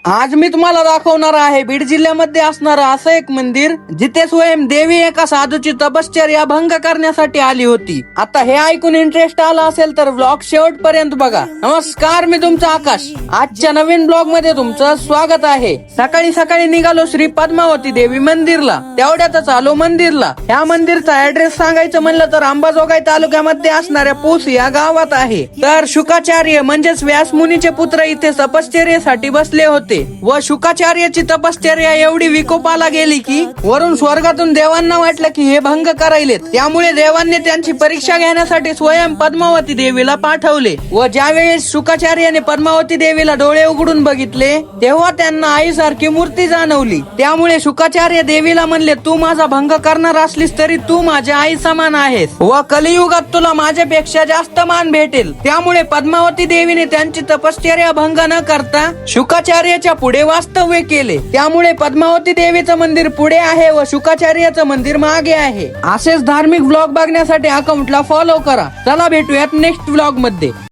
आज मी तुम्हाला दाखवणार आहे बीड जिल्ह्यामध्ये असणारं असं एक मंदिर जिथे स्वयं देवी एका साधूची तपश्चर्या भंग करण्यासाठी आली होती. आता हे ऐकून इंटरेस्ट आला असेल तर व्लॉग शेवटपर्यंत बघा. नमस्कार, मी तुमचा आकाश. आजच्या नवीन ब्लॉग मध्ये तुमचं स्वागत आहे. सकाळी सकाळी निघालो श्री पद्मावती देवी मंदिरला. तेवढ्यातच आलो मंदिरला. ह्या मंदिरचा ऍड्रेस सांगायचं म्हणलं तर अंबाजोगाई तालुक्यामध्ये असणाऱ्या पूस या गावात आहे. तर शुकाचार्य म्हणजेच व्यासमुनीचे पुत्र इथे तपश्चर्येसाठी बसले होते व शुकाचार्याची तपश्चर्या एवढी विकोपाला गेली की वरून स्वर्गातून देवांना वाटलं की हे भंग करायलेत. त्यामुळे देवांनी त्यांची परीक्षा घेण्यासाठी स्वयं पद्मावती देवीला पाठवले व ज्यावेळेस शुकाचार्याने पद्मावती देवीला डोळे उघडून बघितले तेव्हा त्यांना आईसारखी मूर्ती जाणवली. त्यामुळे शुकाचार्य देवीला म्हणले, तू माझा भंग करणार असलीस तरी तू माझ्या आई समान आहेस व कलियुगात तुला माझ्यापेक्षा जास्त मान भेटेल. त्यामुळे पद्मावती देवीने त्यांची तपश्चर्या भंग न करता शुकाचार्याच्या पुढे वास्तव्य केले. त्यामुळे पद्मावती देवीचं मंदिर पुढे आहे व शुकाचार्याचं मंदिर मागे आहे. असेच धार्मिक ब्लॉग बघण्यासाठी अकाउंटला फॉलो करा. चला भेटूयात नेक्स्ट ब्लॉग मध्ये.